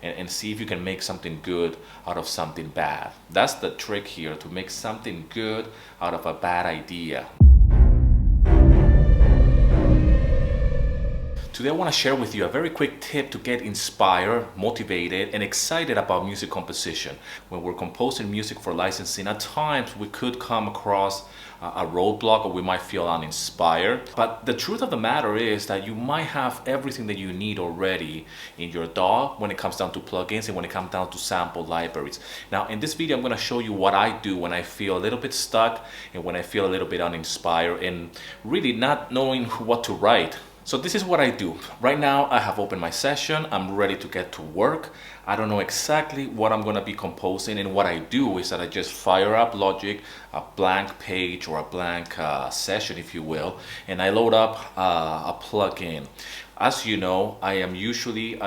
and see if you can make something good out of something bad. That's the trick here, to make something good out of a bad idea. Today I want to share with you a very quick tip to get inspired, motivated, and excited about music composition. When we're composing music for licensing, at times we could come across a roadblock, or we might feel uninspired. But the truth of the matter is that you might have everything that you need already in your DAW when it comes down to plugins and when it comes down to sample libraries. Now in this video I'm going to show you what I do when I feel a little bit stuck and when I feel a little bit uninspired and really not knowing what to write. So this is what I do. Right now I have opened my session. I'm ready to get to work. I don't know exactly what I'm going to be composing, and what I do is that I just fire up Logic, a blank page or a blank session, if you will, and I load up a plugin. As you know, I am usually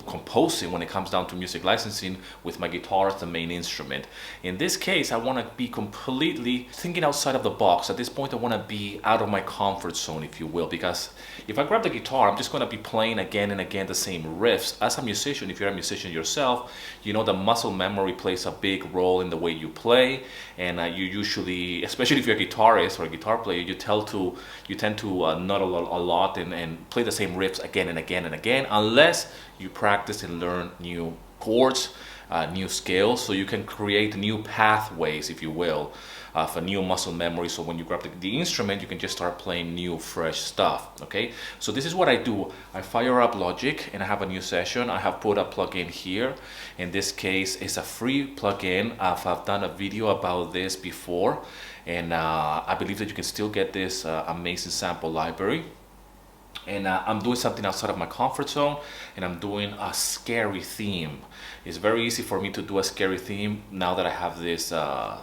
composing when it comes down to music licensing with my guitar as the main instrument. In this case, I want to be completely thinking outside of the box. At this point, I want to be out of my comfort zone, if you will, because if I grab the guitar, I'm just going to be playing again and again the same riffs. As a musician, if you're a musician yourself, you know the muscle memory plays a big role in the way you play, and you usually, especially if you're a guitarist or a guitar player, you tend to nut a lot and play the same riffs again and again and again, unless you practice and learn new chords, new scales, so you can create new pathways, if you will, for new muscle memory. So when you grab the instrument, you can just start playing new, fresh stuff. Okay, so this is what I do. I fire up Logic and I have a new session. I have put a plugin here. In this case, it's a free plugin. I've done a video about this before, and I believe that you can still get this amazing sample library. And I'm doing something outside of my comfort zone, and I'm doing a scary theme. It's very easy for me to do a scary theme now that I have these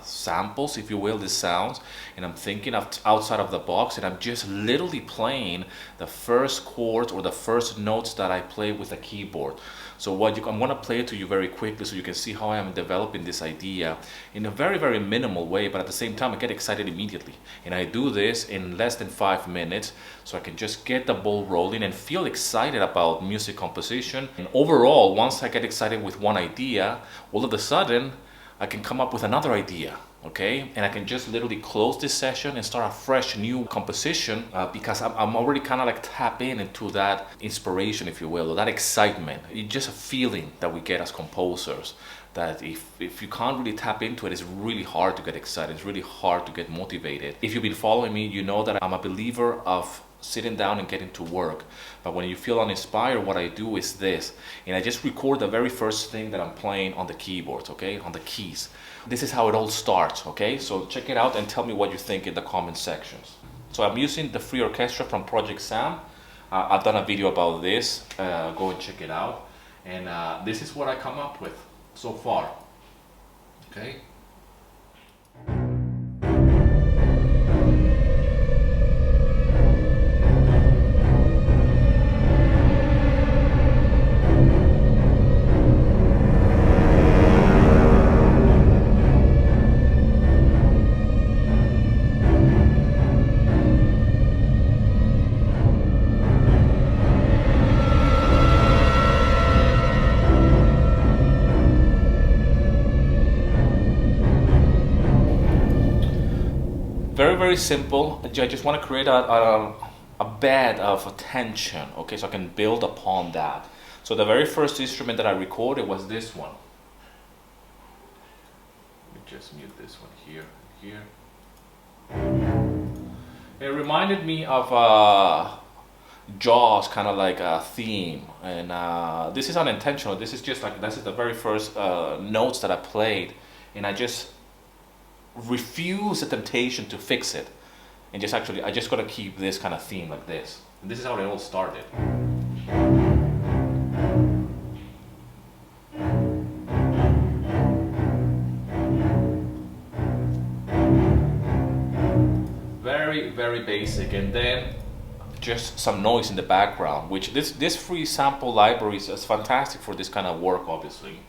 samples, if you will, these sounds, and I'm thinking of outside of the box, and I'm just literally playing the first chords or the first notes that I play with a keyboard. So I'm going to play it to you very quickly so you can see how I am developing this idea in a very, very minimal way, but at the same time I get excited immediately. And I do this in less than 5 minutes, so I can just get the ball rolling and feel excited about music composition. And overall, once I get excited with one idea, all of a sudden I can come up with another idea. Okay, and I can just literally close this session and start a fresh new composition because I'm already kind of like tap into that inspiration, if you will, or that excitement. It's just a feeling that we get as composers, that if you can't really tap into it, it's really hard to get excited. It's really hard to get motivated. If you've been following me, you know that I'm a believer of sitting down and getting to work. But when you feel uninspired, what I do is this, and I just record the very first thing that I'm playing on the keyboards, okay, on the keys. This is how it all starts, okay? So check it out and tell me what you think in the comment sections. So I'm using the free orchestra from Project Sam. I've done a video about this. Go and check it out. And this is what I come up with so far, okay? Very, very simple. I just want to create a bed of tension, okay, so I can build upon that. So the very first instrument that I recorded was this one. Let me just mute this one here, here. It reminded me of Jaws, kind of like a theme, and this is unintentional. This is just like, this is the very first notes that I played, and I just refuse the temptation to fix it, and I just gotta keep this kind of theme like this. And this is how it all started. Very, very basic, and then just some noise in the background, which this free sample library is fantastic for this kind of work, obviously.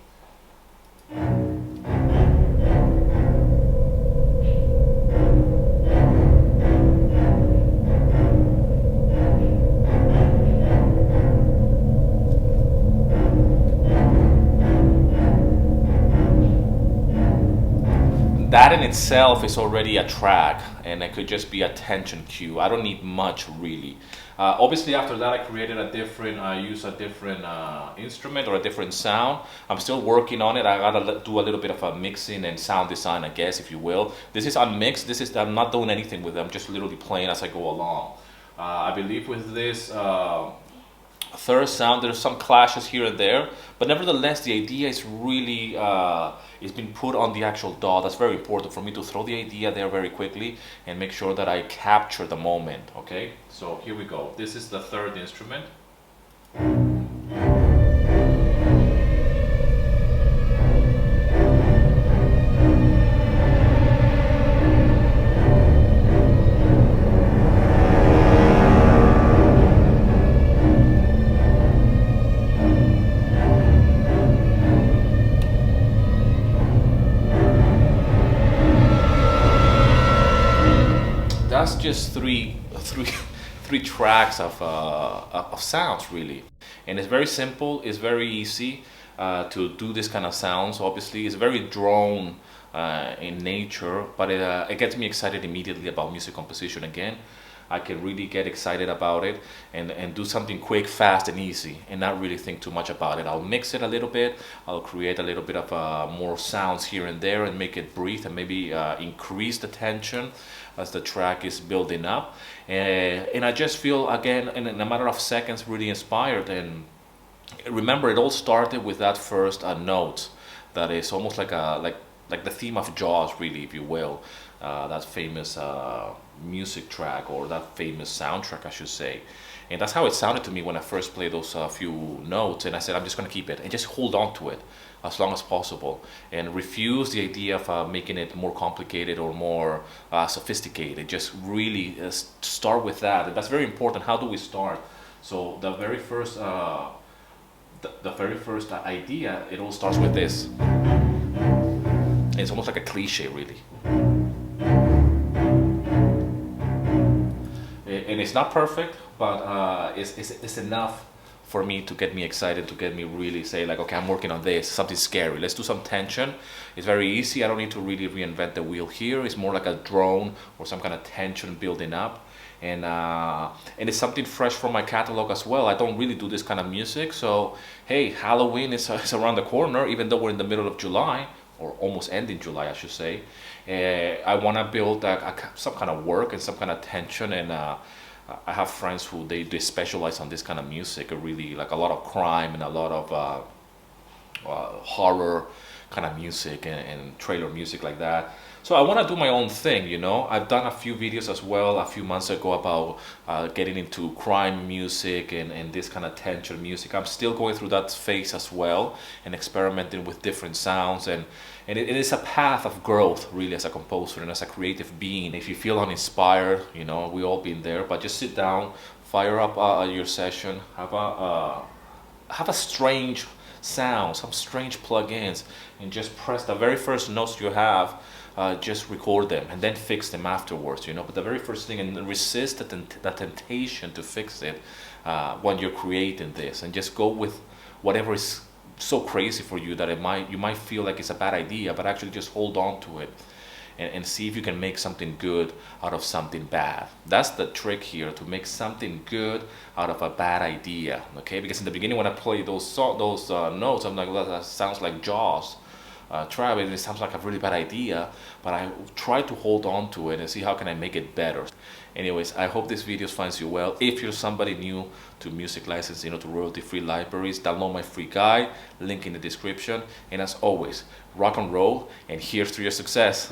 that in itself is already a track, and it could just be a tension cue. I don't need much really. Obviously after that I use a different instrument or a different sound. I'm still working on it. I gotta do a little bit of a mixing and sound design, I guess, if you will. This is unmixed. I'm not doing anything with it. I'm just literally playing as I go along. I believe with this third sound there's some clashes here and there, but nevertheless the idea is really it's been put on the actual DAW. That's very important for me to throw the idea there very quickly and make sure that I capture the moment. Okay, so here we go. This is the third instrument. That's just three tracks of sounds really, and it's very simple. It's very easy to do this kind of sounds. Obviously, it's very drone in nature, but it gets me excited immediately about music composition again. I can really get excited about it and do something quick, fast, and easy, and not really think too much about it. I'll mix it a little bit. I'll create a little bit of more sounds here and there and make it breathe and maybe increase the tension as the track is building up. And I just feel, again, in a matter of seconds, really inspired. And remember, it all started with that first note that is almost like the theme of Jaws, really, if you will. That famous music track, or that famous soundtrack, I should say. And that's how it sounded to me when I first played those few notes. And I said, I'm just going to keep it and just hold on to it as long as possible, and refuse the idea of making it more complicated or more sophisticated. Just really start with that. And that's very important. How do we start? So the very first idea, it all starts with this. It's almost like a cliche, really. And it's not perfect, but it's enough for me to get me excited, to get me really say like, okay, I'm working on this, something scary. Let's do some tension. It's very easy. I don't need to really reinvent the wheel here. It's more like a drone or some kind of tension building up. And it's something fresh from my catalog as well. I don't really do this kind of music. So, hey, Halloween is around the corner, even though we're in the middle of July, or almost ending July, I should say. I want to build some kind of work and some kind of tension, and I have friends who they specialize on this kind of music, really like a lot of crime and a lot of horror kind of music and trailer music like that. So I want to do my own thing, you know. I've done a few videos as well a few months ago about getting into crime music and this kind of tension music. I'm still going through that phase as well and experimenting with different sounds, and it is a path of growth really as a composer and as a creative being. If you feel uninspired, you know, we all been there, but just sit down, fire up your session, have a strange sound, some strange plugins, and just press the very first notes you have. Just record them and then fix them afterwards, you know. But the very first thing, and resist the temptation to fix it when you're creating this, and just go with whatever is so crazy for you that you might feel like it's a bad idea, but actually just hold on to it and see if you can make something good out of something bad. That's the trick here, to make something good out of a bad idea, okay? Because in the beginning when I played those notes, I'm like, well, that sounds like Jaws. Try it, it sounds like a really bad idea, but I try to hold on to it and see how can I make it better. Anyways, I hope this video finds you well. If you're somebody new to music licensing, to royalty-free libraries, download my free guide, link in the description. And as always, rock and roll, and here's to your success.